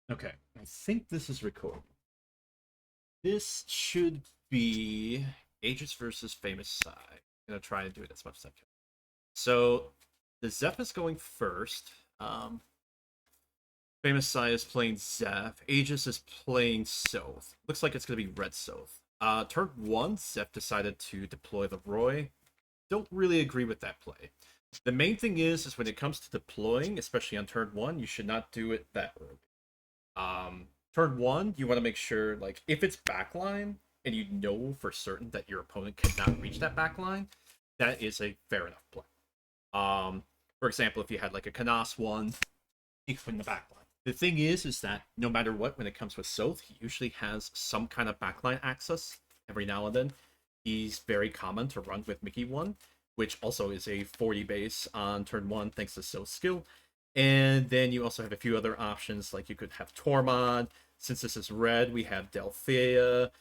Okay, I think this is recording. This should be Aegis versus FamousCy. I'm gonna try and do it as much as I can. So the Zeph is going first. FamousCy is playing Zeph. Aegis is playing Sothe. Looks like it's gonna be red Sothe. Turn one, Zeph decided to deploy the Roy. Don't really agree with that play. The main thing is when it comes to deploying, especially on turn one, you should not do it that early. Turn one, you want to make sure, like, if it's backline and you know for certain that your opponent cannot reach that backline, that is a fair enough play. For example, if you had like a Canas one, you can put in the backline. The thing is that no matter what, when it comes with Sothe, he usually has some kind of backline access every now and then. He's very common to run with Mickey one, which also is a 40 base on turn one thanks to Sothe's skill. And then you also have a few other options, like you could have Tormod. Since this is red, we have Delphia.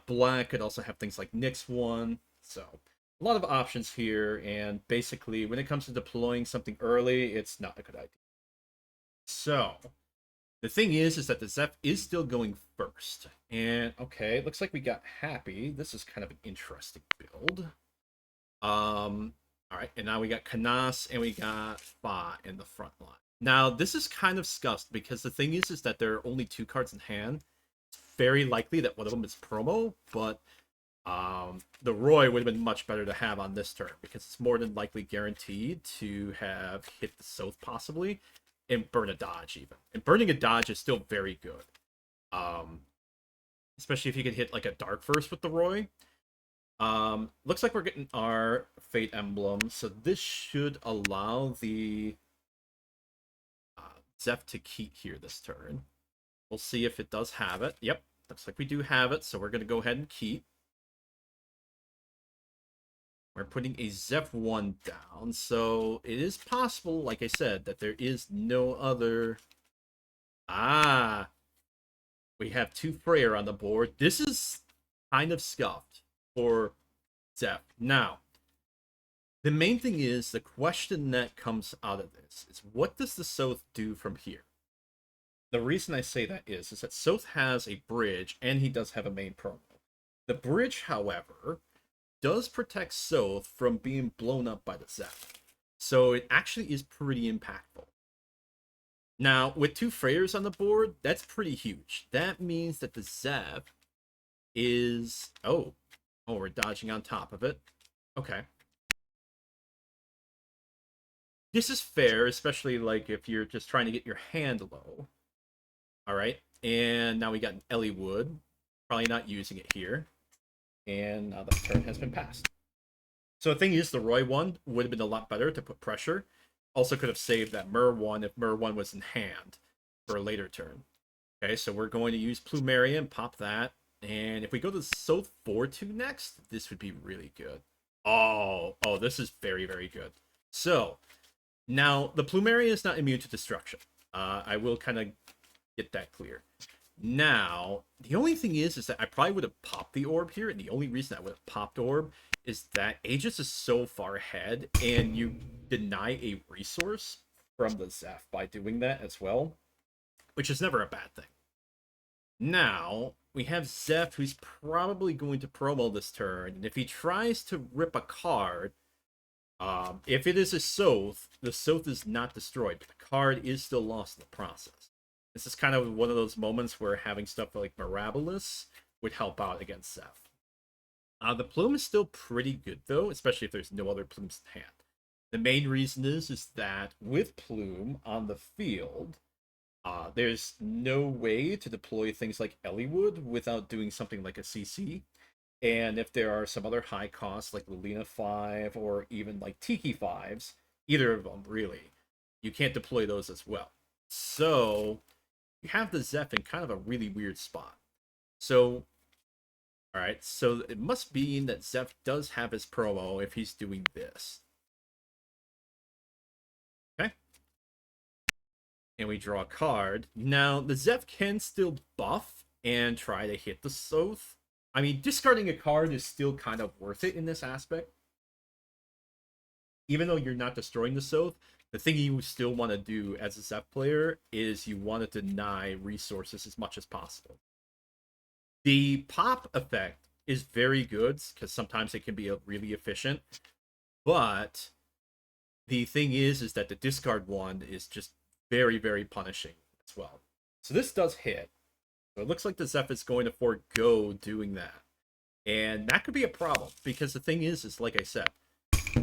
Black could also have things like Nyx one. So a lot of options here, and basically when it comes to deploying something early, it's not a good idea. So the thing is that the Zeph is still going first. And okay, it looks like we got happy. This is kind of an interesting build. All right, and now we got Canas and we got Fa in the front line. Now, this is kind of scuffed because the thing is that there are only two cards in hand. It's very likely that one of them is promo, but the Roy would have been much better to have on this turn because it's more than likely guaranteed to have hit the Sothe possibly and burn a dodge even. And burning a dodge is still very good. Especially if you can hit like a Dark first with the Roy. Looks like we're getting our Fate Emblem, so this should allow the Zeph to keep here this turn. We'll see if it does have it. Yep, looks like we do have it, so we're going to go ahead and keep. We're putting a Zeph 1 down, so it is possible, like I said, that there is no other... Ah! We have two Freyr on the board. This is kind of scuffed for Zeph. Now, the main thing is, the question that comes out of this is, what does the Sothe do from here? The reason I say that is that Sothe has a bridge, and he does have a main promo. The bridge, however, does protect Sothe from being blown up by the Zeph. So it actually is pretty impactful. Now, with two Freyrs on the board, that's pretty huge. That means that the Zeph is... Oh, we're dodging on top of it. Okay. This is fair, especially like if you're just trying to get your hand low. All right, and now we got an Ellie Wood. Probably not using it here. And now the turn has been passed. So the thing is, the Roy one would have been a lot better to put pressure. Also could have saved that Mer one if Mer one was in hand for a later turn. Okay, so we're going to use Plumerian, pop that. And if we go to Sothe 4-2 next, this would be really good. Oh, this is very, very good. So, now, the Plumerian is not immune to destruction. I will kind of get that clear. Now, the only thing is that I probably would have popped the orb here, and the only reason I would have popped orb is that Aegis is so far ahead, and you deny a resource from the Zeph by doing that as well, which is never a bad thing. Now, we have Zeph, who's probably going to promo this turn, and if he tries to rip a card, if it is a Sothe, the Sothe is not destroyed, but the card is still lost in the process. This is kind of one of those moments where having stuff like Mirabilis would help out against Zeph. The plume is still pretty good, though, especially if there's no other plumes in hand. The main reason is that with plume on the field, there's no way to deploy things like Elliewood without doing something like a CC. And if there are some other high costs like Lulina 5 or even like Tiki 5s, either of them really, you can't deploy those as well. So you have the Zeph in kind of a really weird spot. So, alright, so it must mean that Zeph does have his promo if he's doing this. Okay. And we draw a card. Now, the Zeph can still buff and try to hit the Sothe. I mean, discarding a card is still kind of worth it in this aspect. Even though you're not destroying the Sothe, The thing you still want to do as a Zeph player is you want to deny resources as much as possible. The pop effect is very good because sometimes it can be really efficient, but the thing is that the discard one is just very, very punishing as well. So this does hit. So it looks like the Zeph is going to forego doing that. And that could be a problem because the thing is like I said,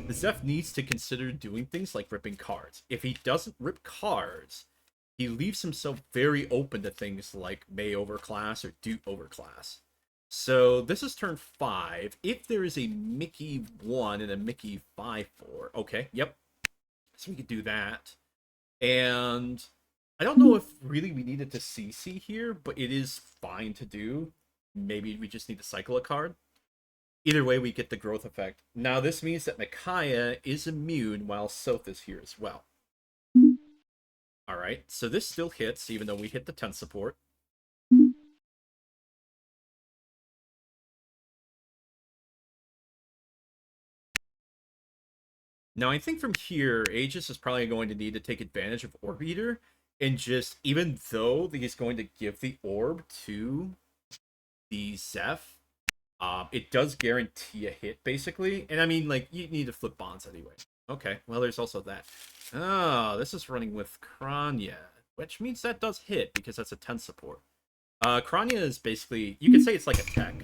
the Zeph needs to consider doing things like ripping cards. If he doesn't rip cards, he leaves himself very open to things like May overclass or Duke overclass. So this is turn 5. If there is a Mickey 1 and a Mickey 5-4, okay, yep. So we could do that. And I don't know if really we needed to CC here, but it is fine to do. Maybe we just need to cycle a card. Either way, we get the growth effect. Now, this means that Micaiah is immune while Sothe is here as well. Alright, so this still hits, even though we hit the 10 support. Now, I think from here, Aegis is probably going to need to take advantage of Orb Eater, and just, even though he's going to give the orb to the Zeph, it does guarantee a hit, basically. And I mean, like, you need to flip bonds anyway. Okay, well, there's also that. Oh, this is running with Kranya, which means that does hit, because that's a 10 support. Kranya is basically, you could say it's like a tech.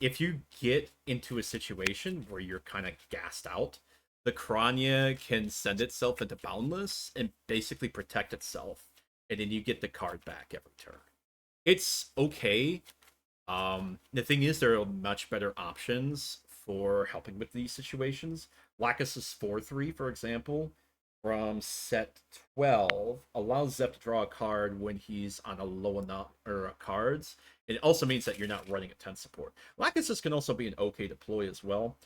If you get into a situation where you're kind of gassed out, the Kranya can send itself into Boundless and basically protect itself, and then you get the card back every turn. It's okay. The thing is, there are much better options for helping with these situations. Lacus's 4-3, for example, from set 12, allows Zeph to draw a card when he's on a low enough cards. It also means that you're not running a 10 support. Lacus's can also be an okay deploy as well,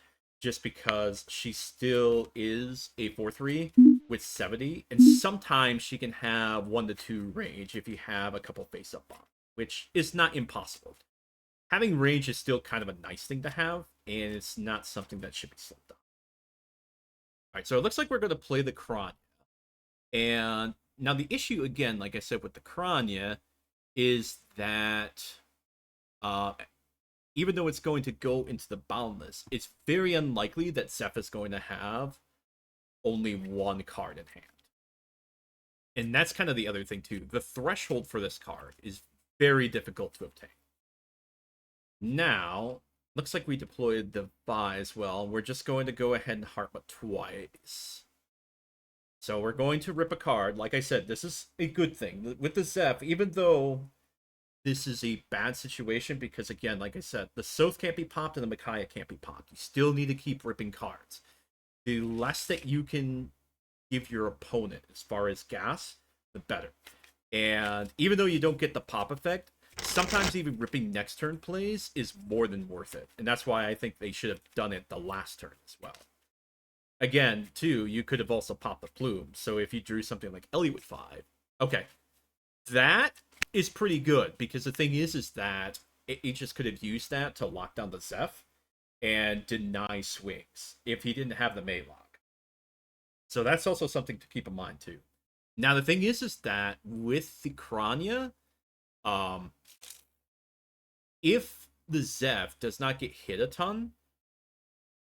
just because she still is a 4-3 with 70, and sometimes she can have 1-2 range if you have a couple face-up bombs, which is not impossible. Having range is still kind of a nice thing to have, and it's not something that should be slept on. Alright, so it looks like we're going to play the Kranya. And now the issue, again, like I said, with the Kranya, is that even though it's going to go into the Boundless, it's very unlikely that Zeph is going to have only one card in hand. And that's kind of the other thing, too. The threshold for this card is very difficult to obtain. Now, looks like we deployed the Vi as well. We're just going to go ahead and Heartmut twice. So we're going to rip a card. Like I said, this is a good thing. With the Zeph, even though this is a bad situation, because again, like I said, the Sothe can't be popped and the Micaiah can't be popped. You still need to keep ripping cards. The less that you can give your opponent as far as gas, the better. And even though you don't get the pop effect, sometimes even ripping next turn plays is more than worth it. And that's why I think they should have done it the last turn as well. Again, too, you could have also popped the plume. So if you drew something like Ellie with 5, okay, that is pretty good, because the thing is that it just could have used that to lock down the Zeph and deny swings if he didn't have the Maylock. So that's also something to keep in mind, too. Now, the thing is that with the Kranya, if the Zeph does not get hit a ton,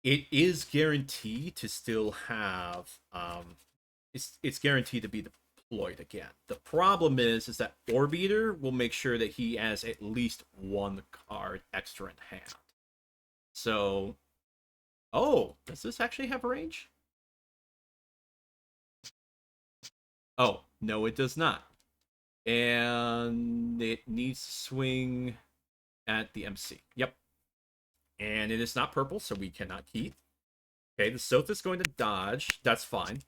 it is guaranteed to still have it's guaranteed to be deployed again. The problem is that Orb Eater will make sure that he has at least one card extra in hand. So, oh, does this actually have range? Oh, no, it does not. And it needs to swing at the MC. Yep. And it is not purple, so we cannot keep. Okay, the Sothe is going to dodge. That's fine.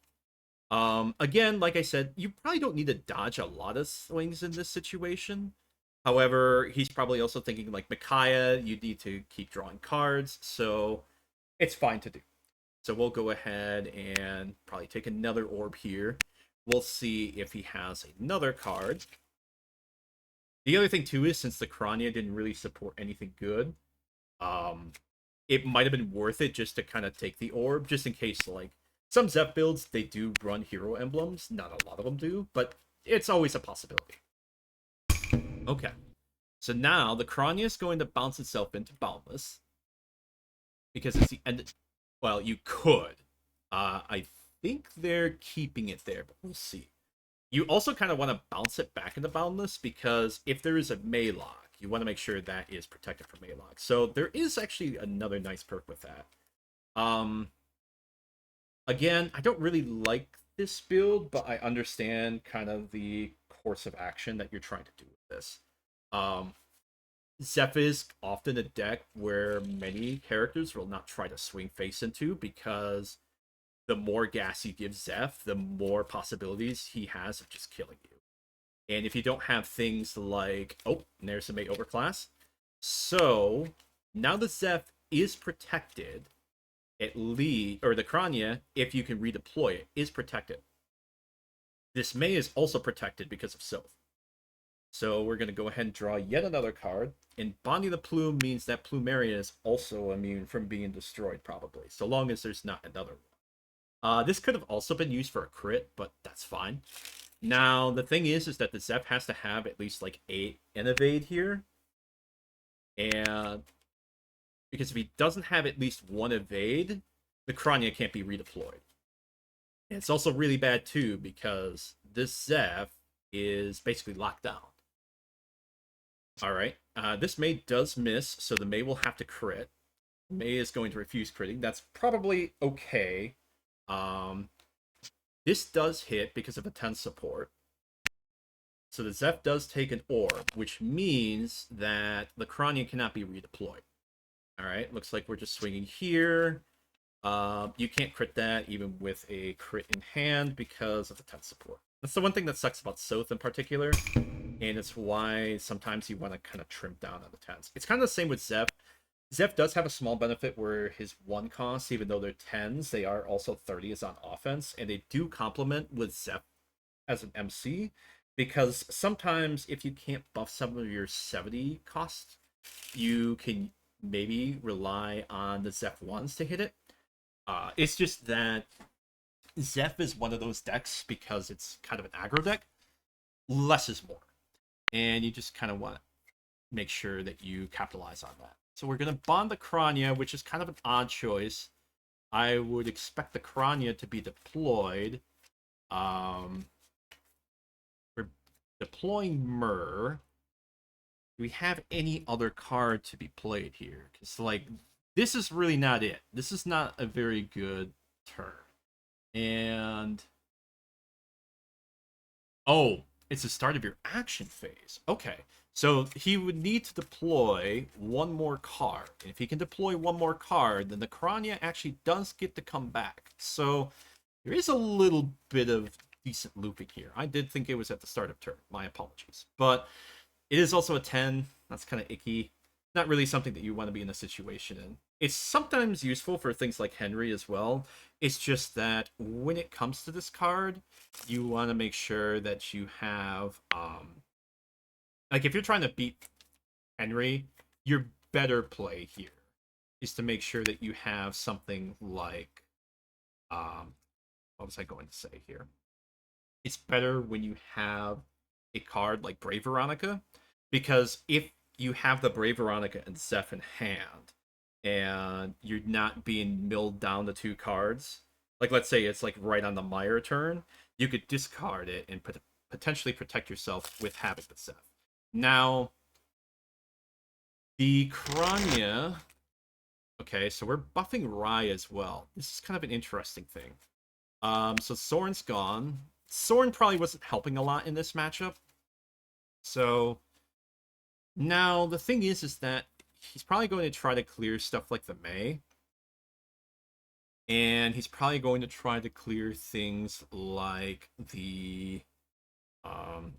Again, like I said, you probably don't need to dodge a lot of swings in this situation. However, he's probably also thinking like Micaiah, you need to keep drawing cards, so it's fine to do. So we'll go ahead and probably take another orb here. We'll see if he has another card. The other thing, too, is since the Kranya didn't really support anything good, it might have been worth it just to kind of take the orb, just in case, like, Some Zeph builds, they do run hero emblems. Not a lot of them do, but it's always a possibility. Okay. So now the Kranya is going to bounce itself into Boundless. Because it's the end. Well, you could. I think they're keeping it there, but we'll see. You also kind of want to bounce it back into Boundless because if there is a Maylock, you want to make sure that is protected from Maylock. So there is actually another nice perk with that. Again, I don't really like this build, but I understand kind of the course of action that you're trying to do with this. Zeph is often a deck where many characters will not try to swing face into because the more gas you give Zeph, the more possibilities he has of just killing you. And if you don't have things like, oh, there's a Mate Overclass. So now the Zeph is protected, at least, or the Kranya, if you can redeploy it, is protected. This May is also protected because of Sothe. So we're going to go ahead and draw yet another card. And Bonnie the Plume means that Plumeria is also immune from being destroyed, probably, so long as there's not another one. This could have also been used for a crit, but that's fine. Now, the thing is that the Zeph has to have at least, like, 8 Evade here. And because if he doesn't have at least 1 Evade, the Kranya can't be redeployed. And it's also really bad, too, because this Zeph is basically locked down. Alright, this May does miss, so the May will have to crit. May is going to refuse critting. That's probably okay. This does hit because of a 10 support. So the Zeph does take an orb, which means that the Kranya cannot be redeployed. Alright, looks like we're just swinging here. You can't crit that even with a crit in hand because of the 10 support. That's the one thing that sucks about Sothe in particular, and it's why sometimes you want to kind of trim down on the 10s. It's kind of the same with Zeph. Zeph does have a small benefit where his 1 costs, even though they're 10s, they are also 30s on offense, and they do complement with Zeph as an MC, because sometimes if you can't buff some of your 70 costs, you can maybe rely on the Zeph 1s to hit it. It's just that Zeph is one of those decks, because it's kind of an aggro deck, less is more. And you just kind of want to make sure that you capitalize on that. So we're going to bond the Kranya, which is kind of an odd choice. I would expect the Kranya to be deployed. We're deploying Myrrh. Do we have any other card to be played here? Because, like, this is really not it. This is not a very good turn. And oh, it's the start of your action phase. Okay, so he would need to deploy 1 more card. And if he can deploy 1 more card, then the Kranya actually does get to come back. So there is a little bit of decent looping here. I did think it was at the start of turn. My apologies. But it is also a 10. That's kind of icky. Not really something that you want to be in a situation in. It's sometimes useful for things like Henry as well. It's just that when it comes to this card, you want to make sure that you have, like, if you're trying to beat Henry, your better play here is to make sure that you have something like, what was I going to say here? It's better when you have a card like Brave Veronica, because if you have the Brave Veronica and Zeph in hand, and you're not being milled down to 2 cards, like let's say it's like right on the Mire turn, you could discard it and potentially protect yourself with having the Zeph. Now, the Kranya, okay, so we're buffing Rye as well. This is kind of an interesting thing. So Soren's gone. Soren probably wasn't helping a lot in this matchup. So now the thing is that he's probably going to try to clear stuff like the May. And he's probably going to try to clear things like the... and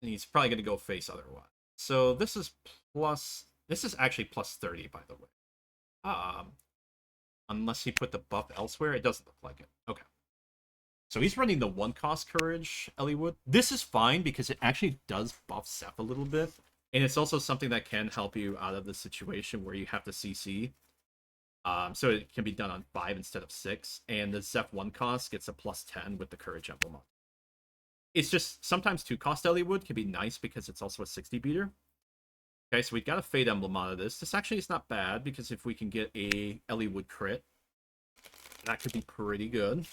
he's probably going to go face otherwise. So this is plus... This is actually plus 30, by the way. Unless he put the buff elsewhere, it doesn't look like it. Okay. So he's running the 1-cost Courage, Elliewood. This is fine because it actually does buff Zeph a little bit. And it's also something that can help you out of the situation where you have to CC. So it can be done on 5 instead of 6, and the Zeph 1 cost gets a +10 with the Courage emblem on. It's just sometimes 2 cost Eliwood can be nice because it's also a 60 beater. Okay, so we got a Fate emblem out of this. This actually is not bad because if we can get a Eliwood crit, that could be pretty good.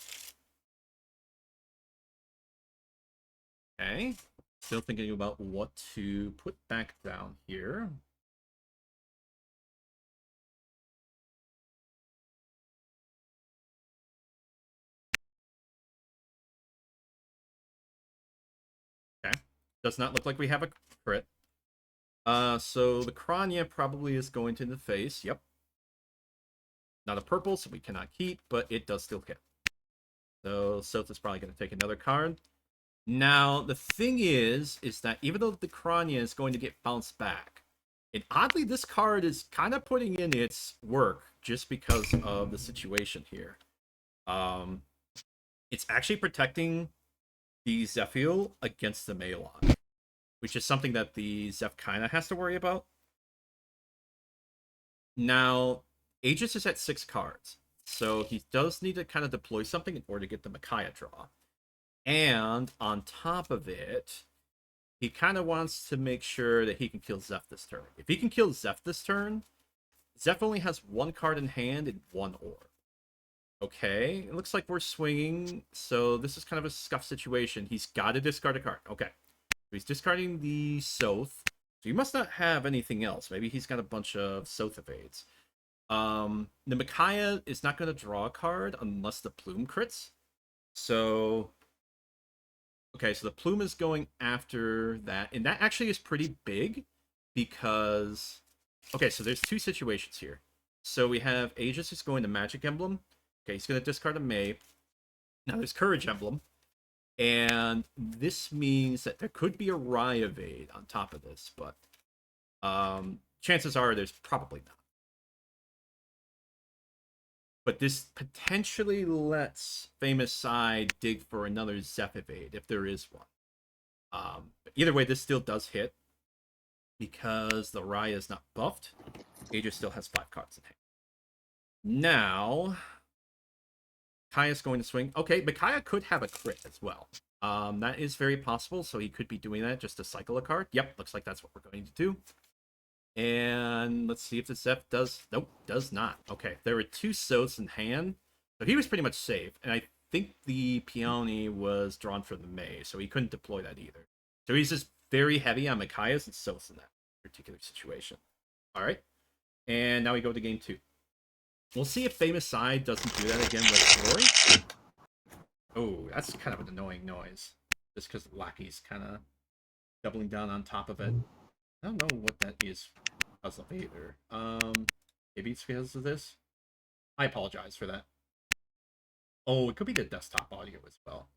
Okay, still thinking about what to put back down here. Okay, does not look like we have a crit. So the Kranya probably is going to the face. Yep. Not a purple, so we cannot keep, but it does still hit. So Sothe is probably going to take another card. Now, the thing is that even though the Kranya is going to get bounced back, and oddly, this card is kind of putting in its work just because of the situation here. It's actually protecting the Zephiel against the Malon, which is something that the Zeph kind of has to worry about. Now, Aegis is at 6 cards, so he does need to kind of deploy something in order to get the Micaiah draw. And on top of it, he kind of wants to make sure that he can kill Zeph this turn. If he can kill Zeph this turn, Zeph only has 1 card in hand and 1 orb. Okay, it looks like we're swinging, so this is kind of a scuff situation. He's got to discard a card. Okay, so he's discarding the Sothe. So he must not have anything else. Maybe he's got a bunch of Sothe evades. The Micaiah is not going to draw a card unless the Plume crits. So okay, so the Plume is going after that, and that actually is pretty big because okay, so there's 2 situations here. So we have Aegis is going to Magic Emblem. Okay, he's going to discard a May. Now there's Courage Emblem, and this means that there could be a Rye evade on top of this, but chances are there's probably not. But this potentially lets FamousCy dig for another Zeph evade if there is one. But either way, this still does hit because the Raya is not buffed. Aegis still has 5 cards in hand. Now, Kaya's going to swing. Okay, but Kaya could have a crit as well. That is very possible, so he could be doing that just to cycle a card. Yep, looks like that's what we're going to do. And let's see if the Zeph does... Nope, does not. Okay, there were 2 Soths in hand, so he was pretty much safe. And I think the Peony was drawn for the May, so he couldn't deploy that either. So he's just very heavy on Micaiahs and Soths in that particular situation. All right, and now we go to game 2. We'll see if FamousCy doesn't do that again with Glory. Oh, that's kind of an annoying noise. Just because Lackey's kind of doubling down on top of it. I don't know what that is because of either. Maybe it's because of this. I apologize for that. Oh, it could be the desktop audio as well.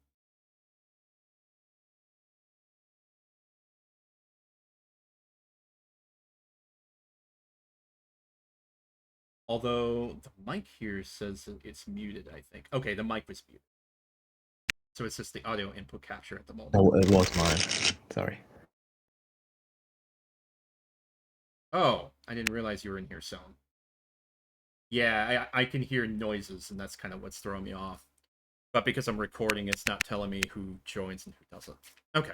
Although the mic here says it's muted, I think. Okay, the mic was muted. So it's just the audio input capture at the moment. Oh, it was mine. Sorry. Oh, I didn't realize you were in here, so. Yeah, I can hear noises, and that's kind of what's throwing me off. But because I'm recording, it's not telling me who joins and who doesn't. Okay.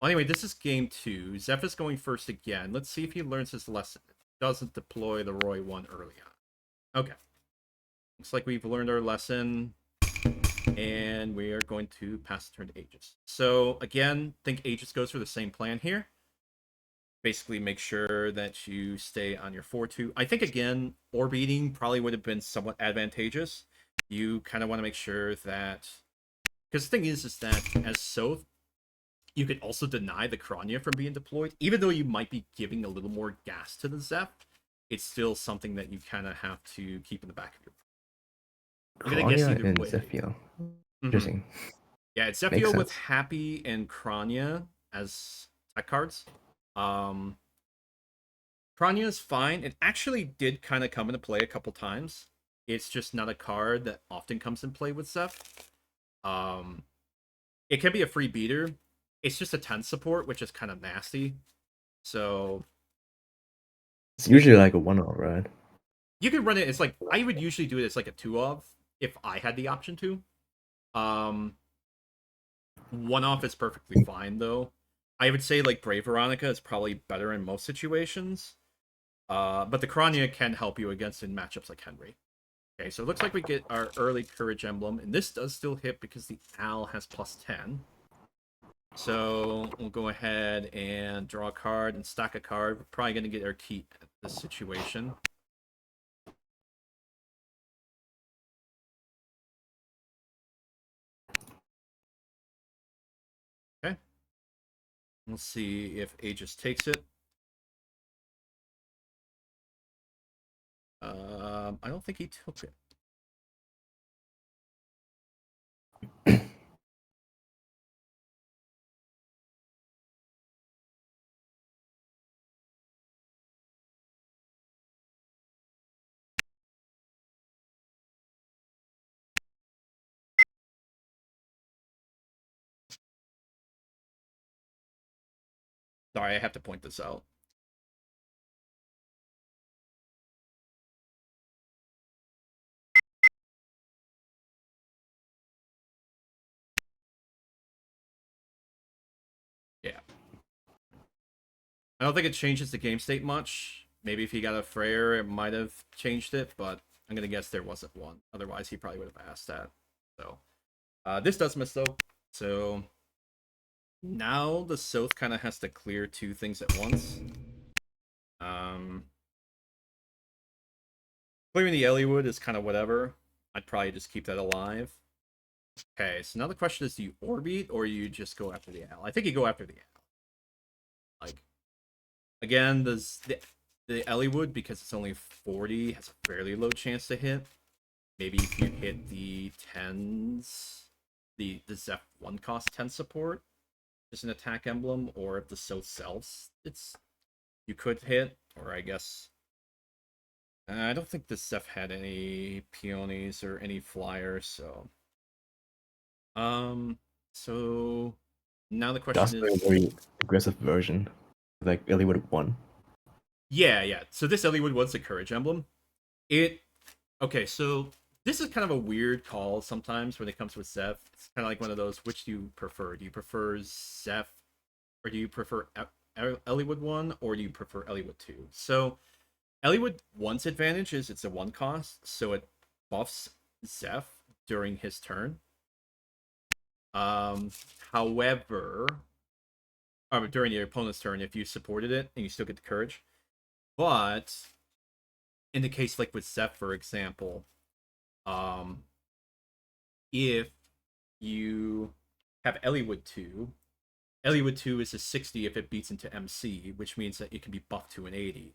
Well, anyway, this is game 2. Zeph is going first again. Let's see if he learns his lesson. Doesn't deploy the Roy 1 early on. Okay. Looks like we've learned our lesson. And we are going to pass the turn to Aegis. So, again, I think Aegis goes for the same plan here. Basically, make sure that you stay on your 4-2. I think, again, orb eating probably would have been somewhat advantageous. You kind of want to make sure that... Because the thing is that as Sothe, you could also deny the Kranya from being deployed. Even though you might be giving a little more gas to the Zeph, it's still something that you kind of have to keep in the back of your... I mean, I guess either and way. Zephiel. Interesting. Yeah, it's Makes Zephiel with sense. Happy and Kranya as tech cards. Kranya is fine. It actually did kind of come into play a couple times. It's just not a card that often comes in play with Zeph. It can be a free beater. It's just a 10 support, which is kind of nasty. So It's usually like a 1-0, right? You could run it. It's like I would usually do it as like a 2 of if I had the option to. Um, 1 off is perfectly fine though. I would say like Brave Veronica is probably better in most situations. But the Krania can help you against in matchups like Henry. Okay, so it looks like we get our early Courage emblem, and this does still hit because the Owl has +10. So we'll go ahead and draw a card and stack a card. We're probably going to get our key at this situation. Okay. We'll see if Aegis takes it. I don't think he took it. Sorry, I have to point this out. Yeah. I don't think it changes the game state much. Maybe if he got a Freyr, it might have changed it, but I'm going to guess there wasn't one. Otherwise, he probably would have asked that. So, this does miss, though. So, now the Sothe kind of has to clear 2 things at once. Clearing the Eliwood is kind of whatever. I'd probably just keep that alive. Okay, so now the question is, do you Orbit or you just go after the Owl? I think you go after the Owl. Like, again, the Eliwood, because it's only 40, has a fairly low chance to hit. Maybe if you hit the 10s, the Zeph 1 cost 10 support, just an attack emblem, or if the Sothe sells, you could hit, or I guess I don't think the Zeph had any peonies or any flyers, so so now the question That's a is, very aggressive version. Like Ellie would have won. yeah. So this Eliwood was the Courage emblem. It Okay, so this is kind of a weird call sometimes when it comes with Zeph. It's kind of like one of those, which do you prefer? Do you prefer Zeph, or do you prefer Eliwood 1, or do you prefer Eliwood 2? So Eliwood 1's advantage is it's a 1 cost, so it buffs Zeph during his turn. However, during your opponent's turn, if you supported it and you still get the courage. But in the case like with Zeph, for example, if you have Eliwood 2, Eliwood 2 is a 60 if it beats into MC, which means that it can be buffed to an 80.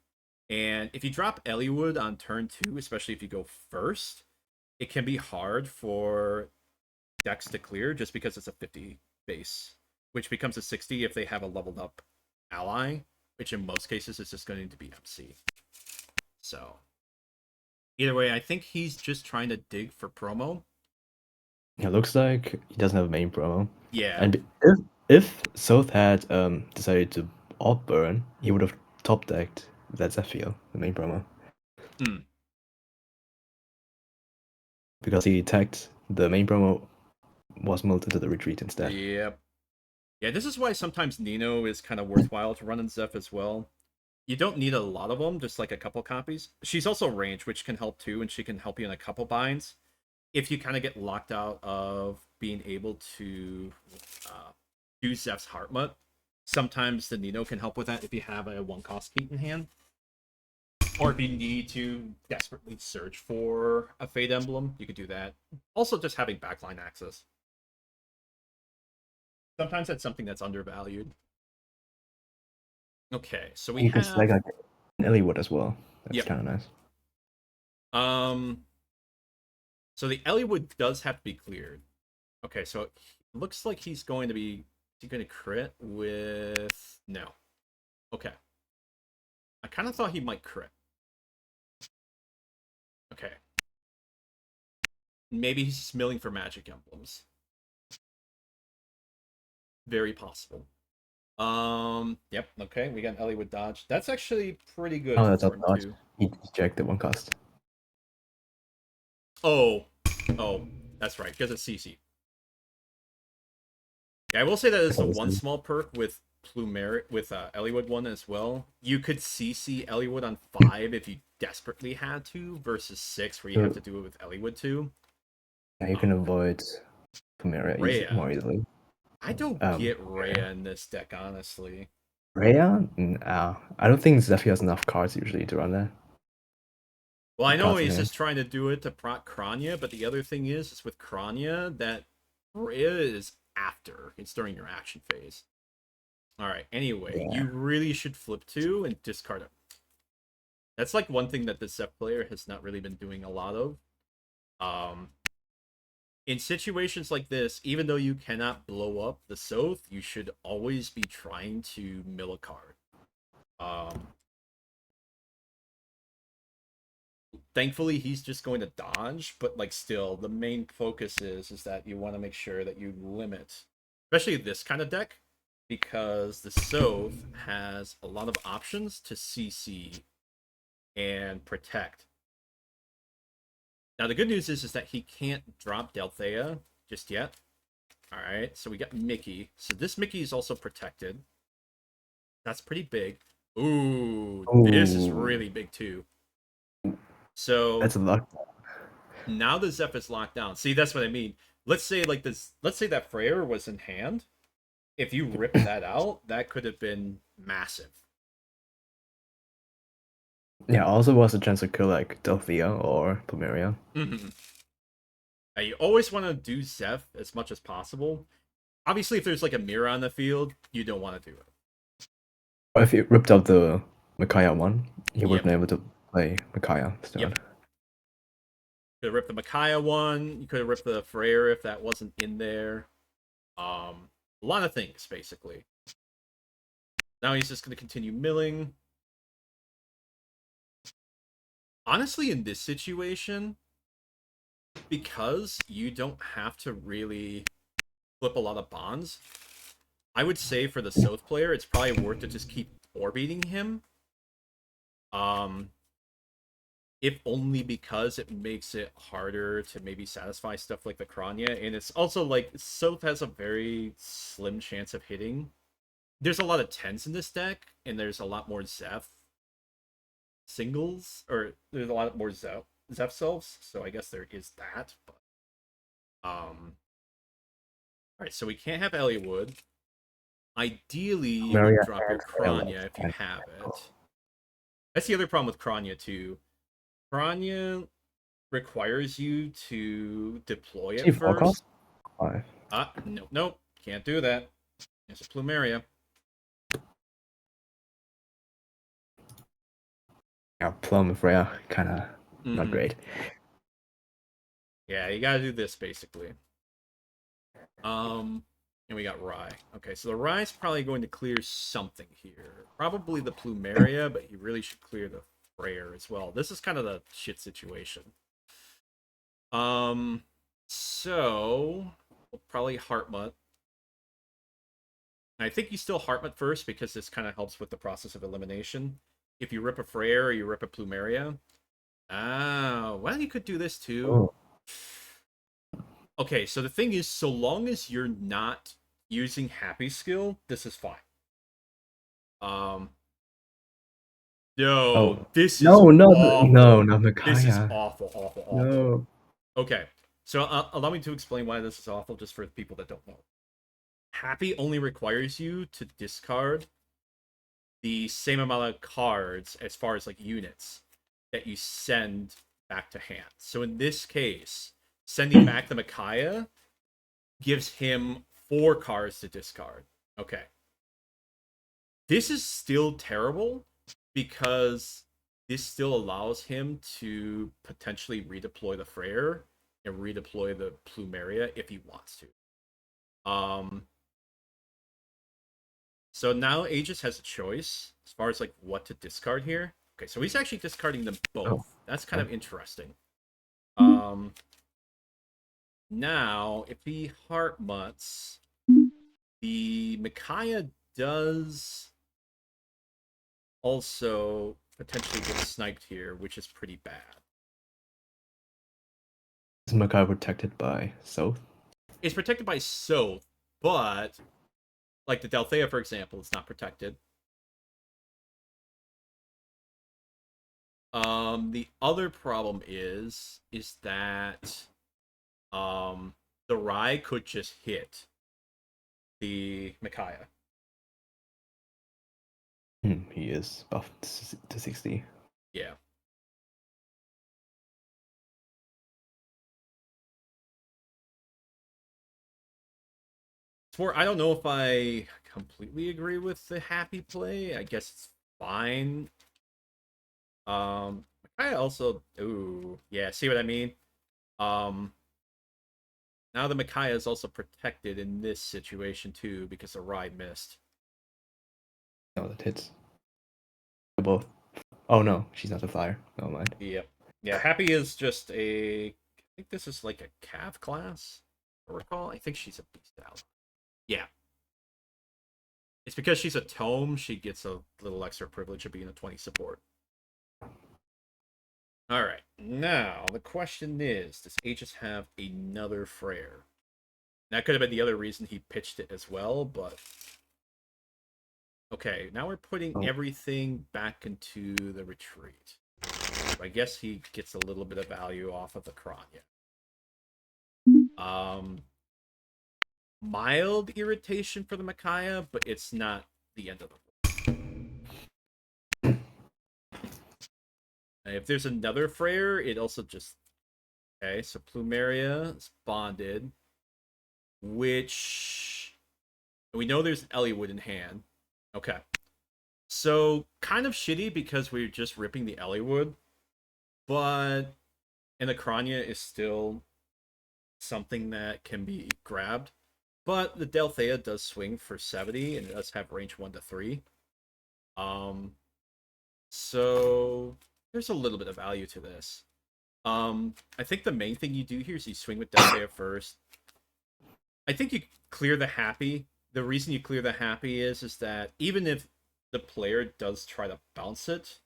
And if you drop Eliwood on turn 2, especially if you go first, it can be hard for decks to clear just because it's a 50 base, which becomes a 60 if they have a leveled up ally, which in most cases is just going to be MC. So, either way, I think he's just trying to dig for promo. It looks like he doesn't have a main promo. Yeah. And if Sothe had decided to alt burn, he would have top decked that Zephiel, the main promo. Hmm. Because he attacked the main promo was moved into the retreat instead. Yep. Yeah, this is why sometimes Nino is kind of worthwhile to run in Zeph as well. You don't need a lot of them, just like a couple copies. She's also range, which can help too, and she can help you in a couple binds. If you kind of get locked out of being able to do Zeph's Heartmut, sometimes the Nino can help with that if you have a 1 cost Keat in hand. Or if you need to desperately search for a Fate Emblem, you could do that. Also, just having backline access. Sometimes that's something that's undervalued. Okay, so we You can have... select like an Eliwood as well. That's Yep. kind of nice. So the Eliwood does have to be cleared. Okay, so it looks like he's going to be... Is he going to crit with... No. Okay. I kind of thought he might crit. Okay. Maybe he's just milling for magic emblems. Very possible. Yep, okay, we got Ellie with dodge. That's actually pretty good Oh, for that's turn not dodge. 2. He checked the 1 cost. Oh, oh, that's right, because it's CC. Yeah, I will say that is the one Awesome. small perk with Eliwood one as well. You could CC Eliwood on 5 if you desperately had to, versus 6 where you have So to do it with Eliwood 2. yeah, you can Um, avoid Plumeria Rhea. more easily. I don't get Rhea in this deck, honestly. Rhea? I don't think Zephyr has enough cards usually to run that. Well, I know Cards in he's hand. just trying to do it to proc Kranya, but the other thing is with Kranya that Rhea is after. It's during your action phase. Alright, anyway, Yeah. you really should flip 2 and discard it. That's like one thing that the Zep player has not really been doing a lot of. Um, in situations like this, even though you cannot blow up the Sothe, you should always be trying to mill a card. Um, Thankfully, he's just going to dodge, but like still, the main focus is that you want to make sure that you limit, especially this kind of deck, because the Sothe has a lot of options to CC and protect. Now the good news is that he can't drop Delthea just yet. All right, so we got Mickey. So this Mickey is also protected. That's pretty big. Ooh, this is Oh, really big too. So that's a lot. now the Zeph is locked down. See, that's what I mean. Let's say like this. Let's say that Freyr was in hand. If you ripped that out, that could have been massive. Yeah, also was a chance to kill like Delphia or Plumeria. Mm-hmm. You always want to do Zeph as much as possible. Obviously, if there's like a mirror on the field, you don't want to do it. Or if you ripped out the Micaiah one, you would have Yep. been able to play Micaiah Yep. instead. Could have ripped the Micaiah one. You could have ripped the Freyr if that wasn't in there. A lot of things basically. Now he's just going to continue milling. Honestly, in this situation, because you don't have to really flip a lot of bonds, I would say for the Sothe player, it's probably worth to just keep orbiting him. Um, if only because it makes it harder to maybe satisfy stuff like the Kranya, and it's also like Sothe has a very slim chance of hitting. There's a lot of tens in this deck, and there's a lot more Zeph singles, or there's a lot more Zeph selves, so I guess there is that. But all right, so we can't have Eliwood. Ideally, you would Plumeria drop your and Freya Kranya left. if you have it. That's the other problem with Kranya too. Kranya requires you to deploy it Actually, 4 first. cost? 5. Nope, nope, can't do that. It's a Plumeria. Yeah, Plum and Freya, kinda not Mm-hmm. great. Yeah, you gotta do this basically. Um, and we got Rye. Okay, so the Rye's probably going to clear something here. Probably the Plumeria, but he really should clear the Freyr as well. This is kind of the shit situation. Um, so we'll probably Heartmut. I think you still Heartmut first because this kind of helps with the process of elimination. If you rip a Freyr or you rip a Plumeria. Ah, well, you could do this too. Oh, Okay, so the thing is, so long as you're not using Happy Skill, this is fine. Um, no, oh. this is No, no, no, awful. not This is Micaiah. awful, awful, awful. No. Okay, so allow me to explain why this is awful, just for the people that don't know. Happy only requires you to discard the same amount of cards as far as like units that you send back to hand. So in this case, sending back the Micaiah gives him 4 cards to discard. Okay. This is still terrible because this still allows him to potentially redeploy the Freyr and redeploy the Plumeria if he wants to. So now Aegis has a choice as far as like what to discard here. Okay, so he's actually discarding them Oh, both. That's kind okay. of interesting. Um Now if he heart mutts, the Micaiah does also potentially get sniped here, which is pretty bad. Is Makai protected by Sothe? It's protected by Sothe, but like the Delthea, for example, it's not protected. The other problem is that the Rai could just hit the Micaiah. He is buffed to 60. Yeah. It's more, I don't know if I completely agree with the happy play. I guess it's fine. Micaiah also, ooh, yeah, see what I mean? Um, Now the Micaiah is also protected in this situation too because the Rai missed. No, that hits. They're both. Oh no, she's not a flyer. Never mind. Yep. Yeah, Happy is just a. I think this is like a Cav class. I recall. I think she's a beast ally. Yeah. It's because she's a tome, she gets a little extra privilege of being a 20 support. Alright. Now, the question is, does Aegis have another Freyr? That could have been the other reason he pitched it as well, but. Okay, now we're putting Oh. everything back into the retreat. I guess he gets a little bit of value off of the Kranya. Mild irritation for the Micaiah, but it's not the end of the world. And if there's another Freyr, it also just okay. So Plumeria is bonded, which we know there's Eliwood in hand. Okay, so kind of shitty because we're just ripping the Eliwood, but and the Kranya is still something that can be grabbed. But the Delthea does swing for 70 and it does have range 1 to 3. Um so there's a little bit of value to this. I think the main thing you do here is you swing with Delthea first. I think you clear the happy. The reason you clear the happy is that even if the player does try to bounce it,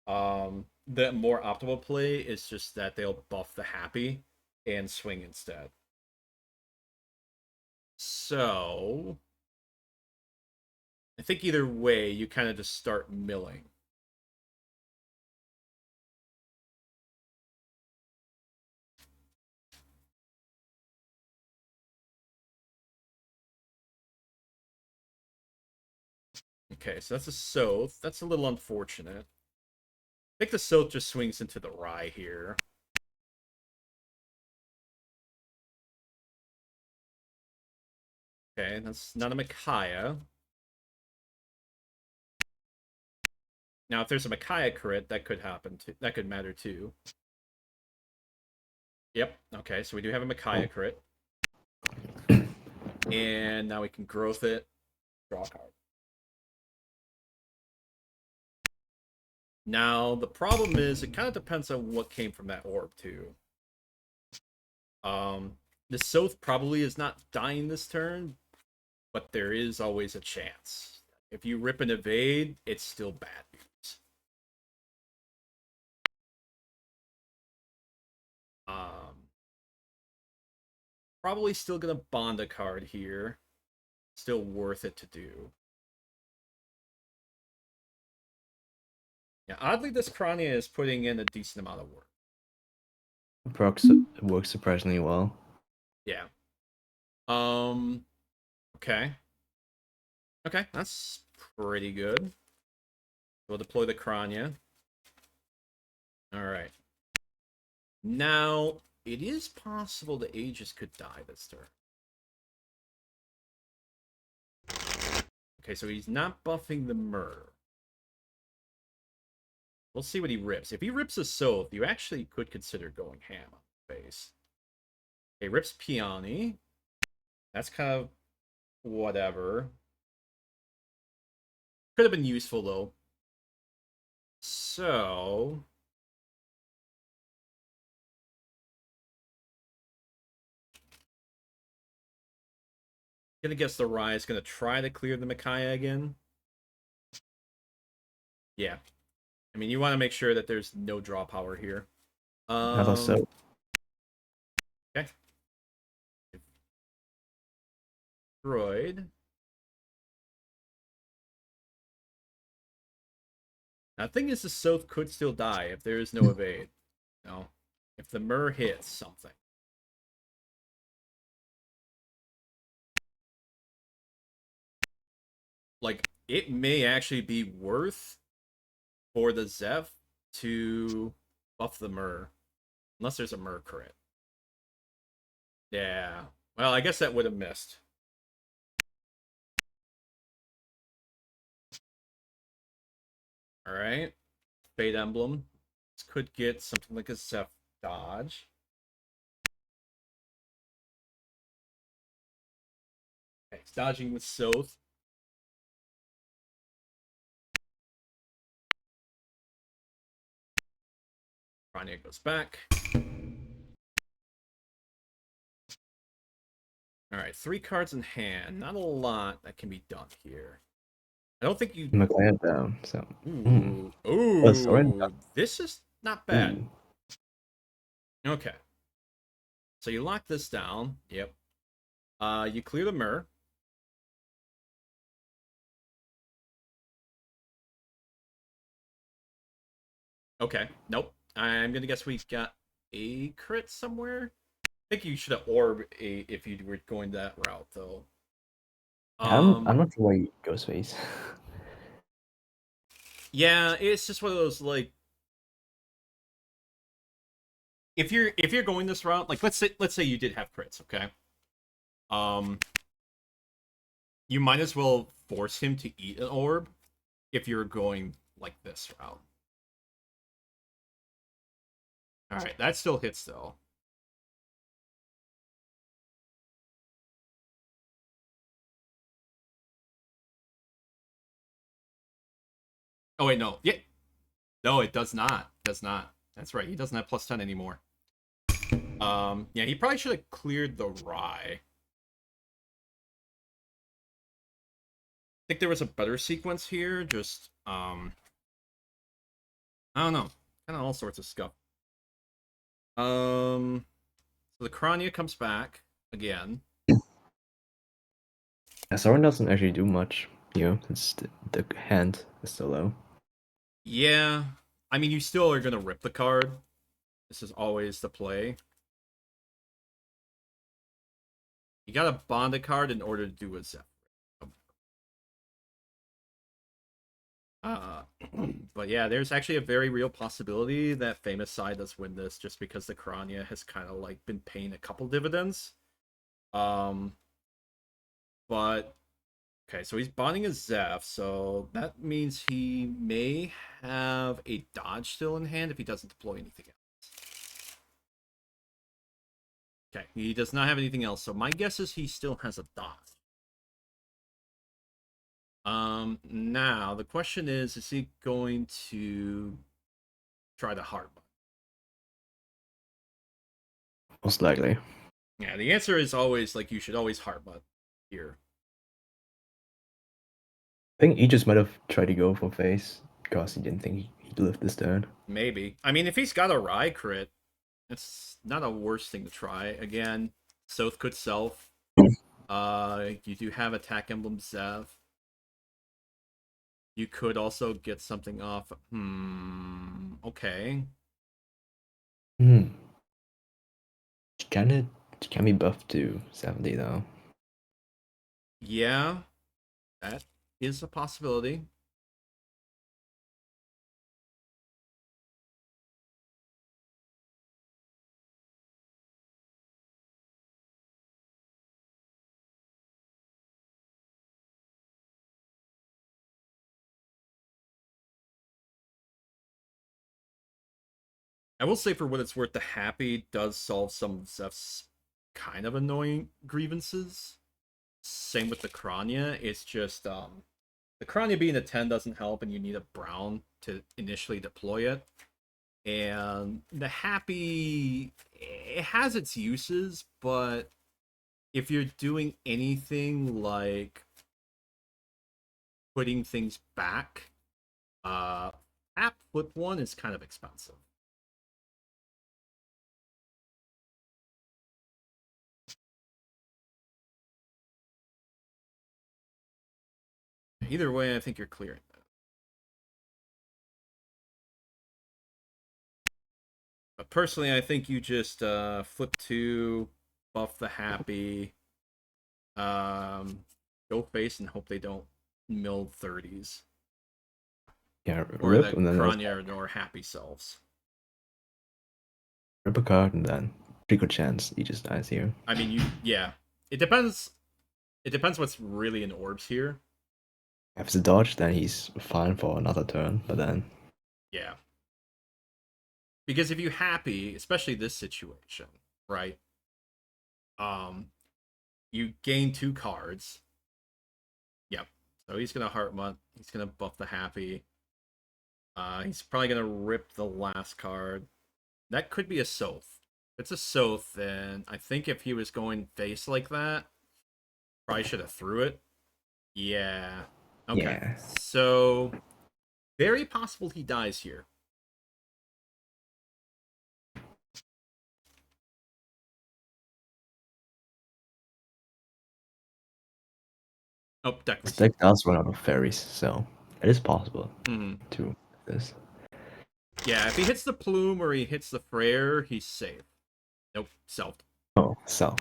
the more optimal play is just that they'll buff the happy and swing instead. So I think either way, you kind of just start milling. Okay, so that's a Sothe. That's a little unfortunate. I think the Sothe just swings into the Rye here. Okay, that's not a Micaiah. Now, if there's a Micaiah crit, that could happen too. That could matter too. Yep. Okay, so we do have a Micaiah crit. And now we can growth it. Draw a card. Now, the problem is it kind of depends on what came from that orb too. The Sothe probably is not dying this turn, but there is always a chance. If you rip and evade, it's still bad news. Probably still gonna bond a card here. Still worth it to do. Yeah, oddly, this Krania is putting in a decent amount of work. Works surprisingly well. Yeah. Okay. Okay, that's pretty good. We'll deploy the Krania. Alright. Now, it is possible the Aegis could die this turn. Okay, so he's not buffing the murder. We'll see what he rips. If he rips a Sothe, you actually could consider going ham on the face. Okay, rips Peony. That's kind of whatever. Could have been useful, though. So... gonna guess the Rye is gonna try to clear the Micaiah again. Yeah. I mean, you want to make sure that there's no draw power here. How about so? Okay. Destroyed. Now, the thing is, the Sothe could still die if there is no evade. No. If the Myrrh hits something. Like, it may actually be worth for the Zeph to buff the Myrrh. Unless there's a Myrrh crit. Yeah. Well, I guess that would have missed. Alright. Fate Emblem. This could get something like a Zeph dodge. Okay, it's dodging with Sothe. Rania goes back. Alright, 3 cards in hand. Not a lot that can be done here. I don't think you... McLeod down, so. Ooh. Soren. Ooh. This is not bad. Ooh. Okay. So you lock this down. Yep. You clear the Myrrh. Okay. Nope. I'm gonna guess we got a crit somewhere. I think you should have orb a if you were going that route though. I'm not sure why he goes face. Yeah, it's just one of those like if you're going this route, like let's say you did have crits, okay? Um you might as well force him to eat an orb if you're going like this route. Alright, that still hits though. Oh wait, no. Yeah. No, it does not. Does not. That's right. He doesn't have plus 10 anymore. Yeah, he probably should have cleared the Rye. I think there was a better sequence here, just I don't know. Kind of all sorts of stuff. So the Krania comes back again. Yeah, Soren doesn't actually do much, since the hand is so low. Yeah. I mean, you still are gonna rip the card. This is always the play. You gotta bond a card in order to do a Zephyr. Uh, but yeah, there's actually a very real possibility that FamousCy does win this just because the Krania has kind of like been paying a couple dividends. Um, but okay, so he's bonding a Zeph, so that means he may have a dodge still in hand if he doesn't deploy anything else. Okay, he does not have anything else, so my guess is he still has a dodge. Now the question is he going to try the hard one? Most likely. Yeah, the answer is always like you should always hard butt here. I think he just might have tried to go for face because he didn't think he'd live this turn. Maybe. I mean, if he's got a Rye crit, it's not a worse thing to try. Again, Sothe could self. You do have attack emblem Zev. You could also get something off. Okay. Hmm. Can be buffed to 70 though. Yeah, that is a possibility. I will say, for what it's worth, the Happy does solve some of Zev's kind of annoying grievances. Same with the Krania. It's just the Krania being a 10 doesn't help, and you need a Brown to initially deploy it. And the Happy, it has its uses, but if you're doing anything like putting things back, App Flip one is kind of expensive. Either way, I think you're clearing that. But personally, I think you just flip 2, buff the happy, go face and hope they don't mill 30s. Yeah, Or rip the and then Kranya or happy selves. rip a card and then pretty good chance he just dies here. I mean, yeah. It depends. It depends what's really in orbs here. If it's a dodge, then he's fine for another turn, but then Yeah. Because if you happy, especially this situation, right? Um, you gain 2 cards. Yep. So he's gonna heart month. He's gonna buff the happy. He's probably gonna rip the last card. That could be a Sothe. If it's a Sothe, then I think if he was going face like that, probably should have threw it. Yeah. Okay. yeah. So very possible he dies here. Oh, This Deckless. deck does run out of fairies, so it is possible Hmm. to this. Yeah, if he hits the plume or he hits the Freyr, he's safe. Nope, self. Oh, so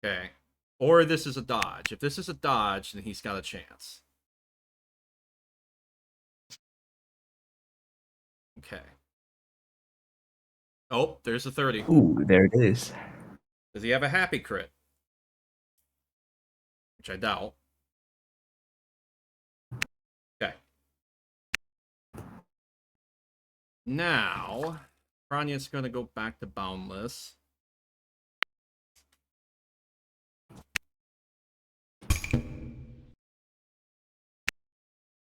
Okay. Or this is a dodge. If this is a dodge, then he's got a chance. Okay. Oh, there's a 30. ooh, there it is. Does he have a happy crit? Which I doubt. Okay. Now, Kranya's going to go back to Boundless.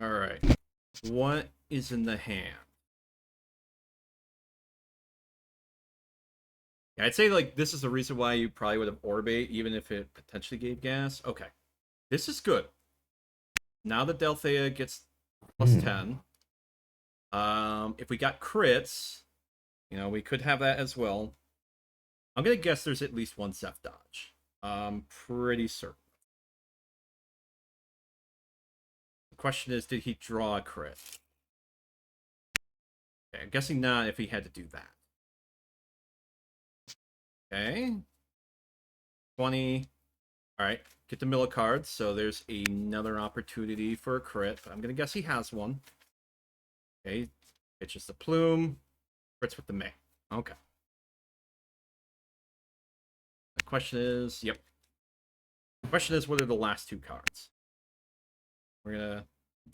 Alright. What is in the hand? Yeah, I'd say, like, this is the reason why you probably would have Orbate, even if it potentially gave gas. Okay. This is good. Now that Delthea gets plus 10. If we got crits, we could have that as well. I'm going to guess there's at least one Zeph dodge. Pretty certain. The question is, did he draw a crit? Okay, I'm guessing not if he had to do that. Okay. 20. Alright, get the mill of cards, so there's another opportunity for a crit. But I'm going to guess he has one. Okay, pitches the plume. Crits with the May. Okay. The question is, yep. The question is, what are the last 2 cards? We're going to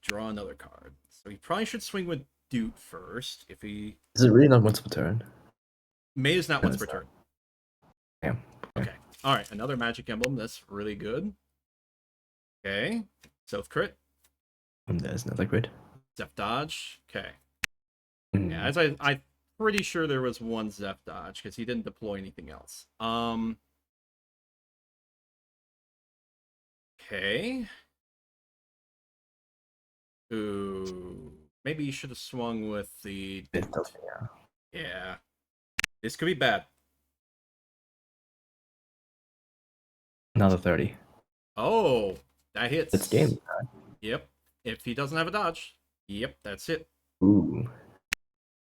draw another card. So he probably should swing with Dude first. If he... Is it really not once per turn? May is not No, once it's per turn. Yeah. Okay. Alright, another magic emblem. That's really good. Okay. Self crit. And there's another grid. Zeph dodge. Okay. Mm. Yeah, as I'm pretty sure there was one Zeph dodge because he didn't deploy anything else. Okay. Ooh. Maybe you should have swung with the... Yeah. Yeah. This could be bad. Another 30. Oh, that hits. It's game. Yep. If he doesn't have a dodge, yep, that's it. Ooh.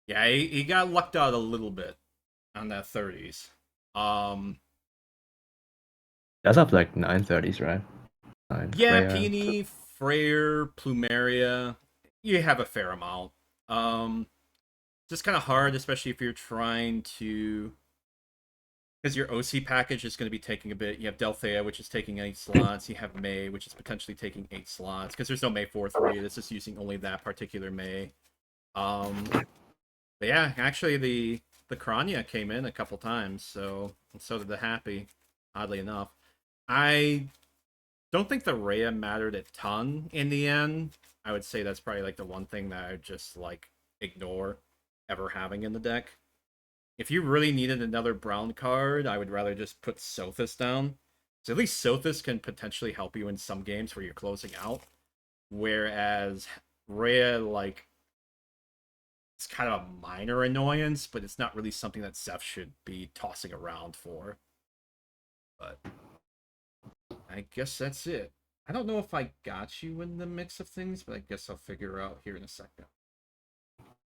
Yeah, he got lucked out a little bit on that 30s. That's up like 930s, right? 9 Yeah, Freya. Peony, Freyr, Plumeria, you have a fair amount. Just kind of hard, especially if you're trying to... Because your OC package is going to be taking a bit. You have Delthea, which is taking 8 slots. You have May, which is potentially taking 8 slots. Because there's no May 4-3. This is using only that particular May. But yeah, actually the Kranya came in a couple times, so did the Happy, oddly enough. I don't think the Rhea mattered a ton in the end. I would say that's probably like the one thing that I would just like ignore ever having in the deck. If you really needed another brown card, I would rather just put Sothis down. So at least Sothis can potentially help you in some games where you're closing out. Whereas Rhea, like, it's kind of a minor annoyance, but it's not really something that Zeph should be tossing around for. But I guess that's it. I don't know if I got you in the mix of things, but I guess I'll figure out here in a second.